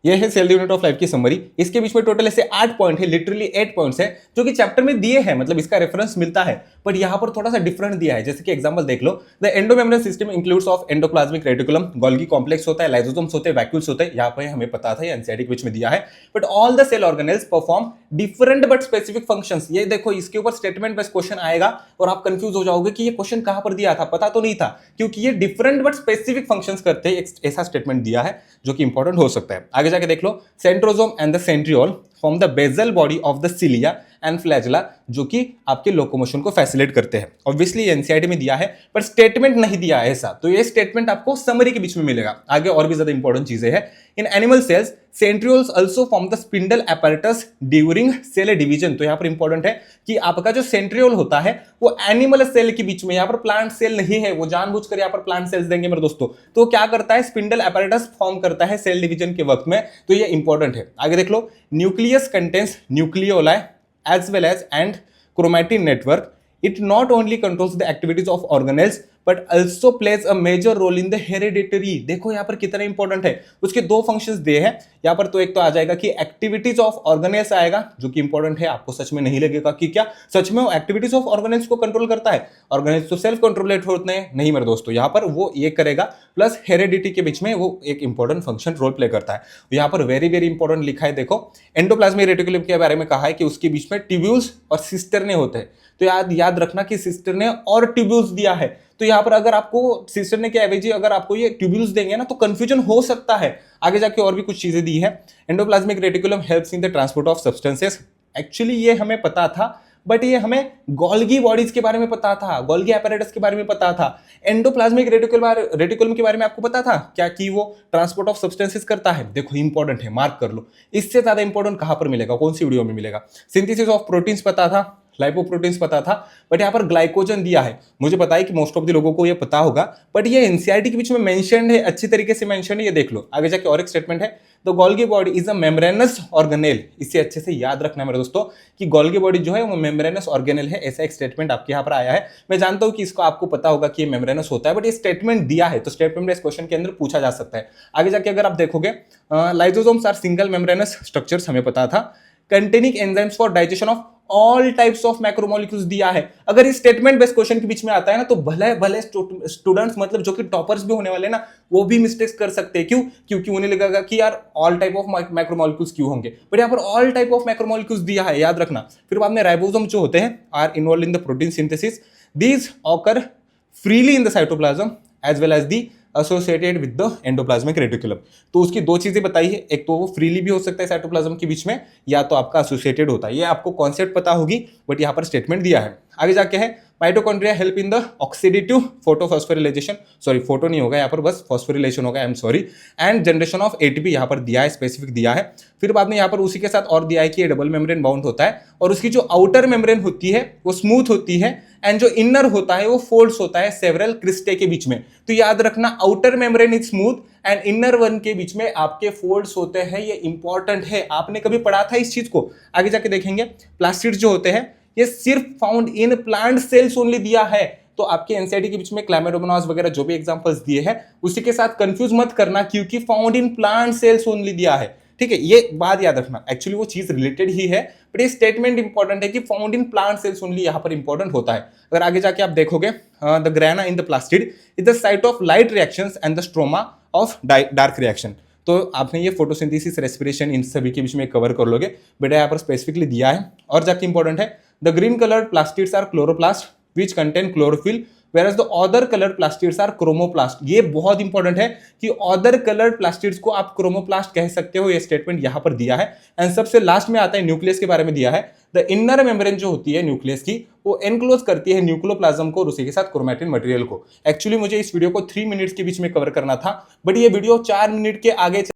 ये है cell unit of life की समरी। इसके बीच में टोटल ऐसे 8 पॉइंट है, लिटरली 8 पॉइंट्स है जो कि चैप्टर में दिए हैं, मतलब इसका रेफरेंस मिलता है, बट यहां पर थोड़ा सा डिफरेंट दिया है। जैसे कि एग्जांपल देख लो, the endomembrane system includes of endoplasmic reticulum, Golgi complex होता है, लाइसोसोम्स होते हैं, वैक्यूल्स होते हैं, यहां पर हमें पता था, एनसीईआरटी के बीच में दिया है। But all the cell organelles perform different but specific functions. ये देखो, इसके ऊपर स्टेटमेंट बेस्ड क्वेश्चन आएगा और आप कंफ्यूज हो जाओगे कि ये क्वेश्चन कहां पर दिया था, पता तो नहीं था, क्योंकि ये डिफरेंट बट स्पेसिफिक फंक्शंस करते हैं, ऐसा स्टेटमेंट दिया है जो कि इंपॉर्टेंट हो सकता है। आगे जाके देख लो, centrosome and the centriole form the basal body of the cilia and flagella, जो कि आपके लोकोमोशन को फैसिलिटेट करते हैं। ऑब्वियसली एनसीईआरटी में दिया है पर स्टेटमेंट नहीं दिया है ऐसा, तो ये स्टेटमेंट आपको समरी के बीच में मिलेगा। आगे और भी ज्यादा इंपॉर्टेंट चीजें हैं। In animal cells centrioles also form the spindle apparatus during cell division. तो यहां पर इंपॉर्टेंट है कि आपका जो सेंट्रियोल होता है वो एनिमल सेल के बीच में, यहां पर प्लांट सेल नहीं है, वो जानबूझकर यहां पर प्लांट सेल्स देंगे मेरे दोस्तों। तो क्या करता है, स्पिंडल apparatus फॉर्म करता है सेल डिवीजन के वक्त में, तो ये इंपॉर्टेंट है। आगे देख लो, nucleus contains nucleoli as well as and chromatin network. It not only controls the activities of organelles but also plays a major role in the hereditary। देखो यहाँ पर कितना इंपॉर्टेंट है, उसके दो फंक्शंस दिए हैं यहाँ पर। तो एक तो आ जाएगा कि एक्टिविटीज ऑफ ऑर्गेनेल्स आएगा, जो कि इंपॉर्टेंट है। आपको सच में नहीं लगेगा कि क्या सच में वो एक्टिविटीज ऑफ ऑर्गेनेल्स को कंट्रोल करता है, ऑर्गेनेल्स तो सेल्फ कंट्रोलेट होते हैं, नहीं मेरे दोस्तों, यहाँ पर वो ये करेगा। प्लस हेरेडिटी के बीच में वो एक इंपॉर्टेंट फंक्शन रोल प्ले करता है। यहाँ पर वेरी वेरी इंपॉर्टेंट लिखा है, देखो एंडोप्लाज्मिक रेटिकुलम के बारे में कहा है कि उसके बीच में ट्यूब्यूल्स और सिस्टरने होते हैं। तो याद रखना कि सिस्टरने और ट्यूब्यूल्स दिया है, तो यहां पर अगर आपको सिस्टरने के एवजी अगर आपको ये ट्यूब्यूल्स देंगे ना तो कंफ्यूजन हो सकता है। आगे जाके और भी कुछ चीजें दी है। Endoplasmic reticulum helps in the transport of substances. Actually ये हमें पता था, बट ये हमें गोल्गी बॉडीज के बारे में पता था, गोल्गी apparatus के बारे में पता था। एंडोप्लाज्मिक रेटिकुलम के बारे में आपको पता था क्या कि वो ट्रांसपोर्ट ऑफ सब्सटेंसेस करता है। देखो इंपॉर्टेंट है, मार्क कर लो। इससे ज्यादा इंपॉर्टेंट कहां पर मिलेगा, कौन सी वीडियो में मिलेगा। सिंथेसिस ऑफ प्रोटीन्स पता था, लाइपोप्रोटीन्स पता था, बट यहाँ पर ग्लाइकोजन दिया है। मुझे पता है कि मोस्ट ऑफ द लोगों को ये पता होगा, बट ये एनसीईआरटी के बीच में मेंशन्ड है, अच्छी तरीके से मेंशन्ड है। ये देख लो, आगे जाके और एक स्टेटमेंट है, the Golgi body is a membranes organelle. इसे अच्छे से याद रखना मेरे दोस्तों कि गोल्गी बॉडी जो है वो मेम्ब्रेनस ऑर्गेनेल है, ऐसा एक स्टेटमेंट आपके यहाँ पर आया है। मैं जानता हूं कि इसको आपको पता होगा कि ये मेम्ब्रेनस होता है, बट ये स्टेटमेंट दिया है, तो स्टेटमेंट इस क्वेश्चन के अंदर पूछा जा सकता है। आगे जाके अगर आप देखोगे, lysosomes are single membranous structures, हमें पता था। Containing enzymes for digestion of all types of macromolecules दिया है। अगर इस स्टेटमेंट बेस्ड क्वेश्चन के बीच में आता है ना तो भले भले स्टूडेंट्स, मतलब जो कि टॉपर्स भी होने वाले ना, वो भी मिस्टेक्स कर सकते हैं। क्यों? क्योंकि उन्हें लगेगा कि यार ऑल टाइप ऑफ मैक्रोमोलिक्यूल्स क्यों होंगे, बट यहाँ पर ऑल टाइप ऑफ मैक्रोमोलिक्यूल्स दिया है, याद रखना। फिर बाद में राइबोसोम जो होते हैं are involved in the protein synthesis, these occur freely in the cytoplasm as well as the associated with the endoplasmic reticulum. तो उसकी दो चीजें बताई है, एक तो वो फ्रीली भी हो सकता है साइटोप्लाज्म के बीच में, या तो आपका एसोसिएटेड होता है। ये आपको कॉन्सेप्ट पता होगी, बट यहाँ पर स्टेटमेंट दिया है। आगे जाके है, mitochondria help in the oxidative photophosphorylation, sorry photo नहीं होगा यहाँ पर, बस फॉस्फोरिलेशन होगा, I am sorry, and generation of ATP यहाँ पर दिया है, स्पेसिफिक दिया है। फिर बाद में यहाँ पर उसी के साथ और दिया है कि ये डबल मेम्ब्रेन बाउंड होता है, और उसकी जो आउटर मेम्ब्रेन होती है वो स्मूथ होती है, एंड जो इनर होता है वो फोल्ड्स होता है सेवरल क्रिस्टे के बीच में। तो याद रखना, outer membrane is smooth and inner one के बीच में आपके फोल्ड्स होते हैं, ये इंपॉर्टेंट है, आपने कभी पढ़ा था इस चीज को। आगे जाके देखेंगे, प्लास्टिड्स जो होते हैं ये सिर्फ found in plant cells only दिया है। तो आपके एनसीईआरटी के बीच में क्लैमिडोमोनास वगैरह जो भी एग्जांपल्स दिए हैं उसी के साथ कंफ्यूज मत करना, क्योंकि found in plant cells only दिया है, ठीक है। ये बात याद रखना, एक्चुअली वो चीज रिलेटेड ही है, बट ये स्टेटमेंट इंपॉर्टेंट है कि found in plant cells only यहाँ पर इंपॉर्टेंट होता है। अगर आगे जाके आप देखोगे, the grana in the plastid is the site of light reactions and the stroma of dark reaction. तो आपने ये फोटोसिंथेसिस, रेस्पिरेशन, इन सभी के बीच में कवर कर लोगे, बेटा यहाँ पर स्पेसिफिकली दिया है। और जाके इंपॉर्टेंट है, the green coloured plastids are chloroplast which contain chlorophyll whereas the other colored plastids are chromoplast। ये बहुत इंपॉर्टेंट है कि other colored plastids को आप क्रोमोप्लास्ट कह सकते हो, ये स्टेटमेंट यहां पर दिया है। एंड सबसे लास्ट में आता है न्यूक्लियस के बारे में दिया है। द इनर मेम्ब्रेन जो होती है न्यूक्लियस की वो एनक्लोज करती है न्यूक्लियोप्लाज्म को और उसी के साथ क्रोमैटिन मटेरियल को। एक्चुअली मुझे इस वीडियो को 3 मिनट्स के बीच में कवर करना था, बट ये वीडियो 4 मिनट के आगे